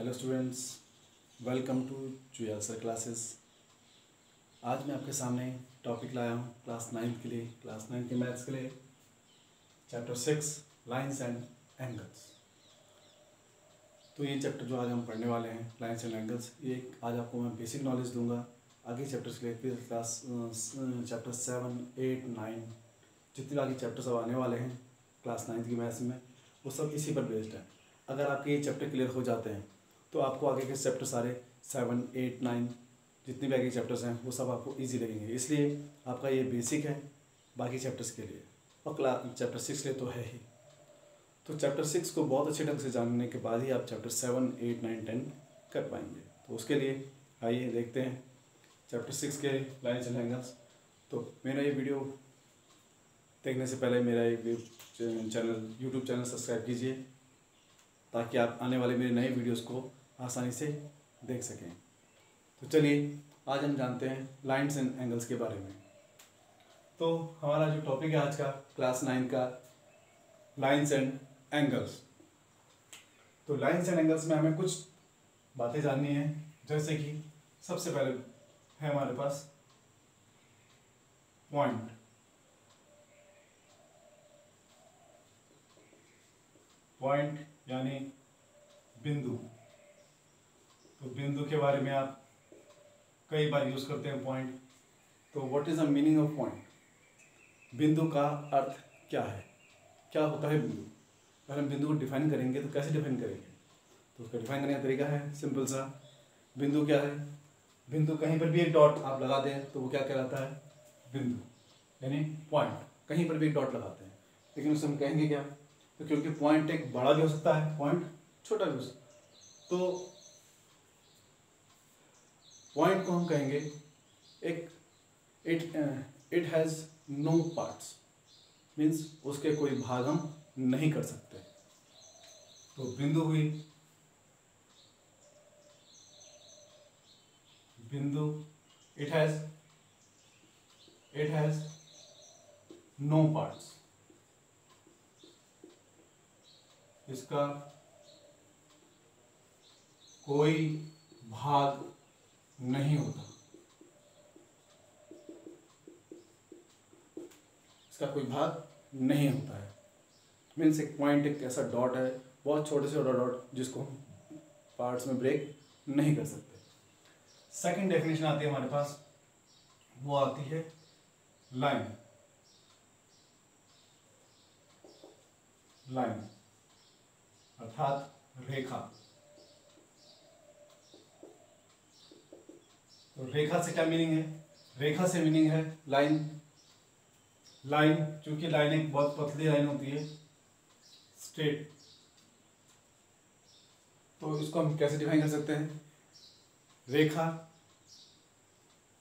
Hello students, welcome to Chuyal sir classes. आज मैं आपके सामने टॉपिक लाया हूँ क्लास 9 के लिए, क्लास 9 के मैथ्स के लिए, चैप्टर 6 लाइंस एंड एंगल्स। तो ये चैप्टर जो आज हम पढ़ने वाले हैं लाइंस एंड एंगल्स, ये आज आपको मैं बेसिक नॉलेज दूंगा। आगे चैप्टर्स के लिए फिर क्लास चैप्टर 7, 8, 9 जितने भी आगे चैप्टर्स अब आने वाले हैं क्लास 9 की मैथ्स में, वो सब इसी पर बेस्ड है। अगर आपके ये चैप्टर क्लियर हो जाते हैं तो आपको आगे के चैप्टर सारे 7, 8, 9 जितने भी आगे चैप्टर्स हैं वो सब आपको इजी लगेंगे। इसलिए आपका ये बेसिक है बाकी चैप्टर्स के लिए, और चैप्टर 6 के लिए तो है ही। तो चैप्टर 6 को बहुत अच्छे ढंग से जानने के बाद ही आप चैप्टर 7, 8, 9, 10 कर पाएंगे। तो उसके लिए आइए देखते हैं चैप्टर 6 के लाइंस एंड एंगल्स। तो मेरा ये वीडियो देखने से पहले मेरा ये चैनल यूट्यूब चैनल सब्सक्राइब कीजिए ताकि आप आने वाले मेरे नए वीडियोस को आसानी से देख सकें। तो चलिए आज हम जानते हैं लाइंस एंड एंगल्स के बारे में। तो हमारा जो टॉपिक है आज का क्लास 9 का लाइंस एंड एंगल्स। तो लाइंस एंड एंगल्स में हमें कुछ बातें जाननी है, जैसे कि सबसे पहले है हमारे पास पॉइंट। पॉइंट यानी बिंदु। तो बिंदु के बारे में आप कई बार यूज करते हैं पॉइंट। तो what is the meaning of point? बिंदु का अर्थ क्या है, क्या होता है बिंदु? अगर हम बिंदु को डिफाइन करेंगे तो कैसे डिफाइन करेंगे? तो उसका डिफाइन करने का तरीका है सिंपल सा। बिंदु क्या है? बिंदु कहीं पर भी एक डॉट आप लगा दें तो वो क्या कहलाता है? बिंदु यानी पॉइंट। कहीं पर भी एक डॉट लगाते हैं, लेकिन उससे हम कहेंगे क्या? तो क्योंकि पॉइंट एक बड़ा भी हो सकता है, पॉइंट छोटा भी हो सकता है, तो पॉइंट को हम कहेंगे एक it has no parts, means उसके कोई भाग हम नहीं कर सकते। तो बिंदु हुई बिंदु, इट हैज नो पार्ट्स, इसका कोई भाग नहीं होता, इसका कोई भाग नहीं होता है। मीन्स एक पॉइंट एक ऐसा डॉट है, बहुत छोटे से छोटा डॉट, जिसको हम पार्ट्स में ब्रेक नहीं कर सकते। सेकंड डेफिनेशन आती है हमारे पास, वो आती है लाइन। लाइन अर्थात रेखा। तो रेखा से क्या मीनिंग है? रेखा से मीनिंग है लाइन। लाइन चूंकि लाइन एक बहुत पतली लाइन होती है, स्ट्रेट, तो इसको हम कैसे डिफाइन कर सकते हैं? रेखा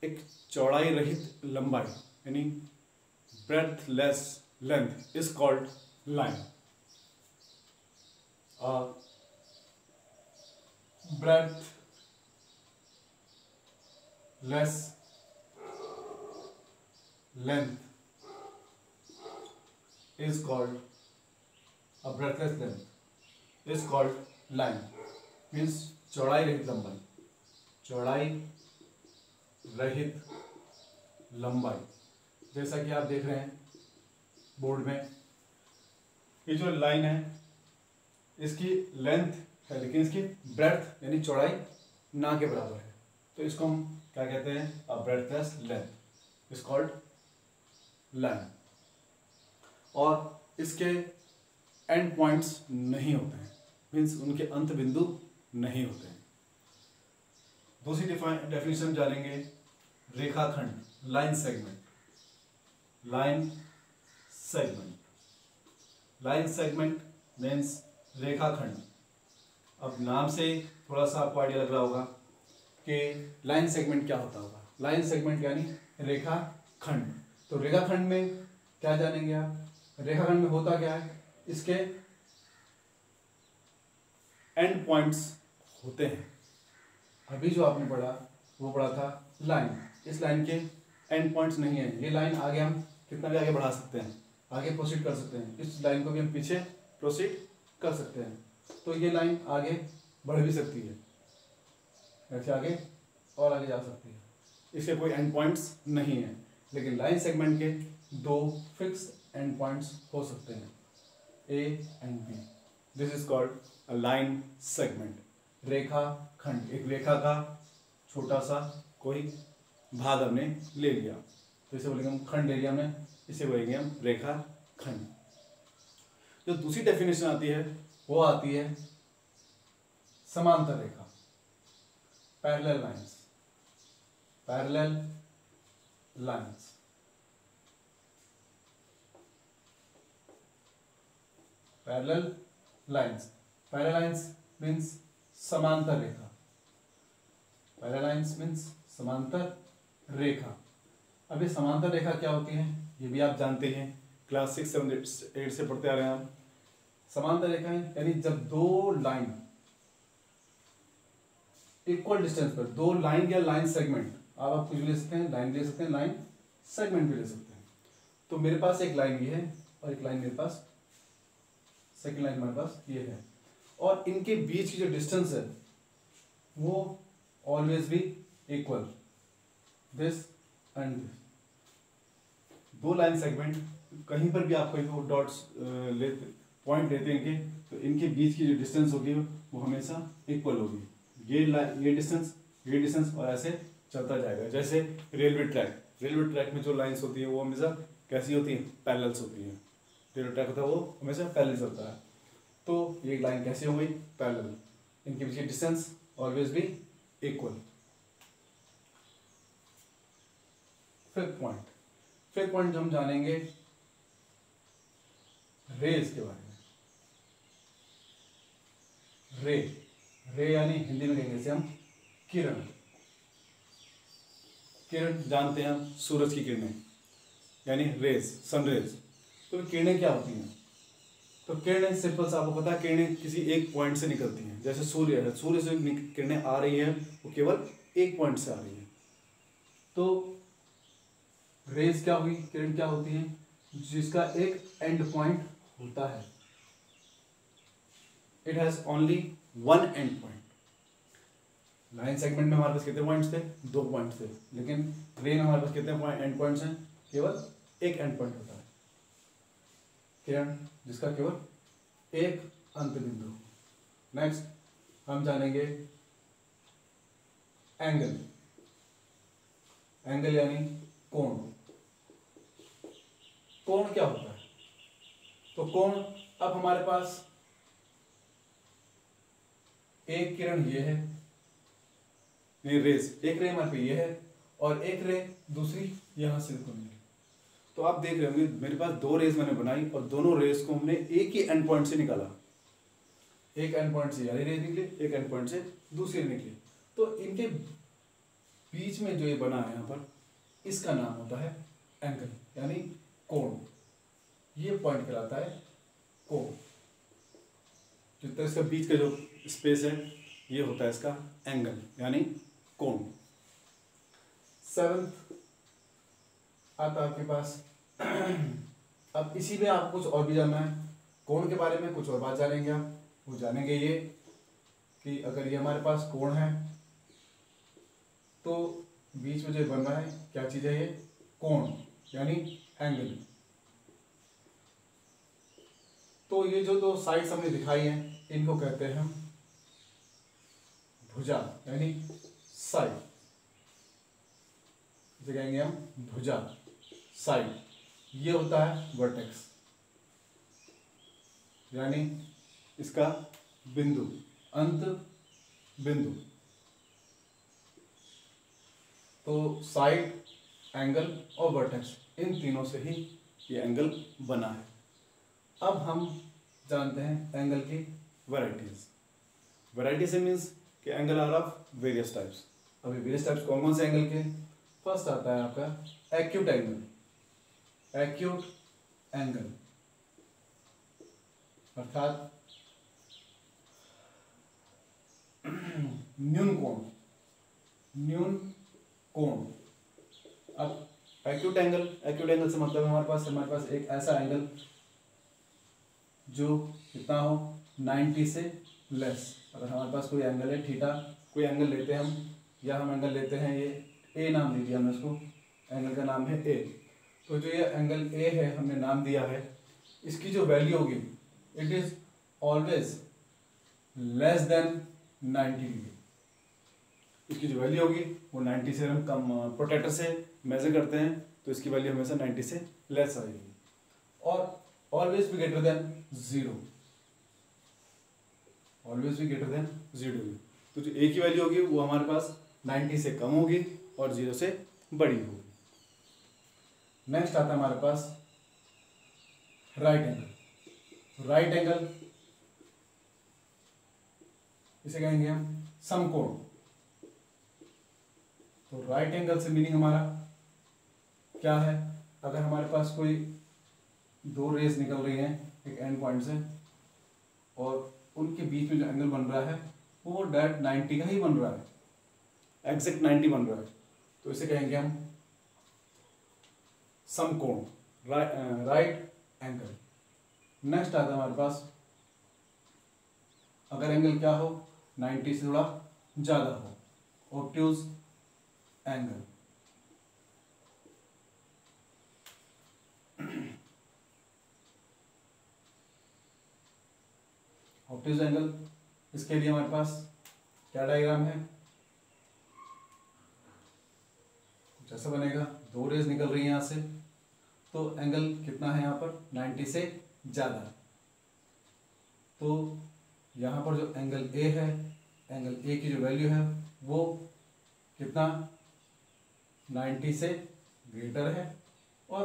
एक चौड़ाई रहित लंबाई यानी ब्रेडथलेस लेंथ इज कॉल्ड लाइन। और ब्रेडथलेस length is called a breathless length is called line, means चौड़ाई रहित लंबाई। चौड़ाई रहित लंबाई, जैसा कि आप देख रहे हैं बोर्ड में, ये जो लाइन है इसकी लेंथ है लेकिन इसकी ब्रेड्थ यानी चौड़ाई ना के बराबर है, तो इसको हम क्या कहते हैं? अ ब्रेडथलेस लेंथ इज कॉल्ड लाइन। और इसके एंड पॉइंट्स नहीं होते हैं, मीन्स उनके अंत बिंदु नहीं होते हैं। दूसरी डेफिनेशन जानेंगे रेखाखंड, line segment. Line segment, line segment means रेखाखंड। अब नाम से थोड़ा सा आपको आइडिया लग रहा होगा कि लाइन सेगमेंट क्या होता होगा। लाइन सेगमेंट यानी रेखाखंड। तो रेखाखंड में क्या जानेंगे आप? रेखाखंड में होता क्या है? इसके एंड पॉइंट्स होते हैं। अभी जो आपने पढ़ा वो पढ़ा था लाइन। इस लाइन के एंड पॉइंट्स नहीं है। ये लाइन आगे हम कितना भी आगे बढ़ा सकते हैं, आगे प्रोसीड कर सकते हैं। इस लाइन को भी हम पीछे प्रोसीड कर सकते हैं। तो ये लाइन आगे बढ़ भी सकती है, ऐसे आगे और आगे जा सकती है, इसके कोई एंड पॉइंट्स नहीं है। लेकिन लाइन सेगमेंट के दो फिक्स एंड पॉइंट्स हो सकते हैं, A and B. This is called a line segment. रेखा खंड, एक रेखा का छोटा सा कोई भाग हमने ले लिया तो इसे बोलेंगे हम खंड एरिया में, इसे बोलेंगे हम रेखा खंड। जो दूसरी डेफिनेशन आती है वो आती है समांतर रेखा, parallel lines, parallel lines. Parallel lines, parallel lines means समांतर रेखा, पैरेलल लाइंस मीन्स समांतर रेखा। अब ये समांतर रेखा क्या होती है ये भी आप जानते हैं, क्लास 6, 7, 8 से पढ़ते आ रहे हैं आप। समांतर रेखा यानी जब दो लाइन इक्वल डिस्टेंस पर, दो लाइन या लाइन सेगमेंट, आप कुछ भी ले सकते हैं, लाइन ले सकते हैं, लाइन सेगमेंट भी ले सकते हैं। तो मेरे पास एक लाइन ये है और एक लाइन मेरे पास, सेकंड लाइन हमारे पास ये है, और इनके बीच की जो डिस्टेंस है वो ऑलवेज भी इक्वल, दिस एंड दिस। दो लाइन सेगमेंट कहीं पर भी आप कोई डॉट्स लेते, पॉइंट लेते हैं इनके, तो इनके बीच की जो डिस्टेंस होगी वो हमेशा इक्वल होगी। ये डिस्टेंस और ऐसे चलता जाएगा। जैसे रेलवे ट्रैक में जो लाइंस होती है वो हमेशा कैसी होती है, पैरेलल्स होती है। रेलवे ट्रैक होता है वो हमेशा पैरेलल चलता है। तो ये लाइन कैसे हो गई, पैरेलल, इनके बीच की डिस्टेंस ऑलवेज भी इक्वल। फिफ्थ पॉइंट हम जानेंगे रेज के बारे में। रे यानी हिंदी में कहेंगे इसे हम किरण जानते हैं हम, सूरज की किरणें यानी रेज, सनरेज। तो किरणें क्या होती हैं, तो किरणें सिंपल सा आपको पता है, किरणें किसी एक पॉइंट से निकलती हैं। जैसे सूर्य है, सूर्य से किरणें आ रही है वो केवल एक पॉइंट से आ रही है। तो रेज क्या हुई, किरण क्या होती है, जिसका एक एंड पॉइंट होता है, it has only one and point. Line segment में हमारे पास कितने पॉइंट्स थे, 2 पॉइंट्स थे, लेकिन रे में हमारे पास कितने एंड पॉइंट्स हैं, केवल एक एंड पॉइंट होता है। किरण जिसका केवल एक अंत बिंदु। नेक्स्ट हम जानेंगे एंगल यानी कोण। कोण क्या होता है, तो कोण, अब हमारे पास एक किरण ये है, रेज, एक रे हमारे पे ये है और एक रे दूसरी यहां से निकली। तो आप देख रहे होंगे मेरे पास 2 रेज मैंने बनाई और दोनों रेज को हमने एक ही एंड पॉइंट से निकाला। एक एंड पॉइंट से यानी रेज निकली, एक एंड पॉइंट से दूसरी निकली। तो इनके बीच में जो ये बना है यहाँ पर, इसका नाम होता है एंगल यानी कोण। ये पॉइंट कहलाता है कोण। जितना इसका बीच का जो स्पेस है ये होता है इसका एंगल यानी कोण। 7th आता आपके पास। अब इसी में आपको कुछ और भी जानना है, कोण के बारे में कुछ और बात जानेंगे आप। वो जानेंगे ये कि अगर ये हमारे पास कोण है तो बीच में जो बन रहा है क्या चीज है, ये कोण यानी एंगल। तो ये जो 2 साइड्स हमने दिखाई हैं इनको कहते हैं हम भुजा यानी साइड, इसे कहेंगे हम भुजा, साइड। ये होता है वर्टेक्स यानी इसका बिंदु, अंत बिंदु। तो साइड, एंगल और वर्टेक्स, इन तीनों से ही ये एंगल बना है। अब हम जानते हैं एंगल की वैरायटीज से मीन्स कि angle are of various types. अभी वेरियस टाइप्स कौन कौन से एंगल के, फर्स्ट आता है आपका एक्यूट एंगल। एक्यूट एंगल अर्थात न्यून कोण। अब एक्यूट एंगल से मतलब हमारे पास एक ऐसा एंगल जो कितना हो, 90 से लेस। अगर हमारे पास कोई एंगल है थीटा, कोई एंगल लेते हैं हम, या हम एंगल लेते हैं ये ए, नाम दे दिया हमने उसको, एंगल का नाम है ए। तो जो ये एंगल ए है हमने नाम दिया है, इसकी जो वैल्यू होगी it is always less than 90 degree. इसकी जो वैल्यू होगी वो 90 से हम कम, प्रोटेक्टर से मेजर करते हैं तो इसकी वैल्यू हमेशा 90 से लेस आएगी। और ऑलवेज भी ग्रेटर देन 0, ऑलवेज भी ग्रेटर देन 0। तो जो ए की वैल्यू होगी वो हमारे पास 90 से कम होगी और 0 से बड़ी होगी। नेक्स्ट आता है हमारे पास राइट एंगल। राइट एंगल इसे कहेंगे हम समकोण। तो राइट एंगल से मीनिंग हमारा क्या है, अगर हमारे पास कोई दो रेस निकल रही हैं एक एंड पॉइंट से और उनके बीच में जो एंगल बन रहा है वो डायरेक्ट 90 का ही बन रहा है, एग्जैक्ट 90 बन रहा है, तो इसे कहेंगे हम समकोण, राइट एंगल। नेक्स्ट आता है हमारे पास अगर एंगल क्या हो 90 से थोड़ा ज्यादा हो, ऑब्ट्यूज एंगल। ऑब्ट्यूज एंगल, इसके लिए हमारे पास क्या डायग्राम है, जैसा बनेगा, दो रेज निकल रही है यहां से, तो एंगल कितना है यहाँ पर 90 से ज्यादा। तो यहाँ पर जो एंगल ए है, एंगल ए की जो वैल्यू है वो कितना 90 से ग्रेटर है और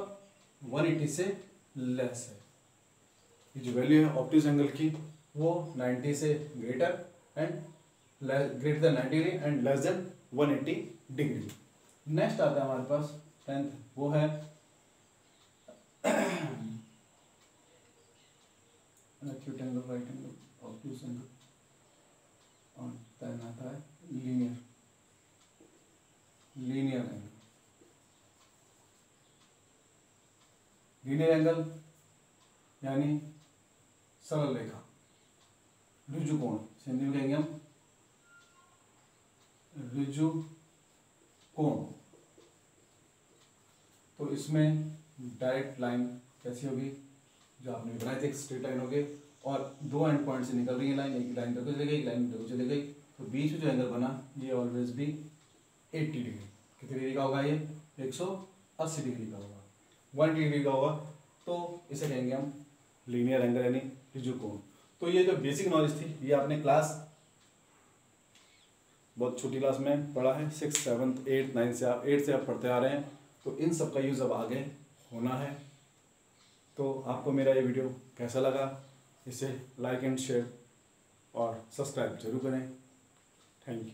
180 से लेस है। ये जो वैल्यू है ऑब्ट्यूज एंगल की वो 90 से greater and greater than 90 degree and less than 180 degree. Next आता है हमारे पास 10th, वो है acute angle, right angle, obtuse angle, और 10 आता है लीनियर एंगल। लीनियर एंगल यानी सरल रेखा, ऋजु कोण, हिंदी में कहेंगे हम ऋजु कोण। तो इसमें डायरेक्ट लाइन कैसी होगी, जो आपने बनाई थी, एक स्ट्रेट लाइन होगी और दो एंड पॉइंट से निकल रही है लाइन, एक लाइन तक चली गई, एक लाइन तक चली गई, तो बीच में जो एंगल बना ये ऑलवेज भी 80 डिग्री, कितनी डिग्री का होगा ये 180 डिग्री का होगा, 180 डिग्री का होगा। तो इसे कहेंगे हम लीनियर एंगल यानी ऋजु कोण। तो ये जो बेसिक नॉलेज थी ये आपने क्लास बहुत छोटी क्लास में पढ़ा है, 6th 7th 8th 9th से आप 8th से आप पढ़ते आ रहे हैं, तो इन सब का यूज़ अब आगे होना है। तो आपको मेरा ये वीडियो कैसा लगा, इसे लाइक एंड शेयर और सब्सक्राइब जरूर करें। Thank you.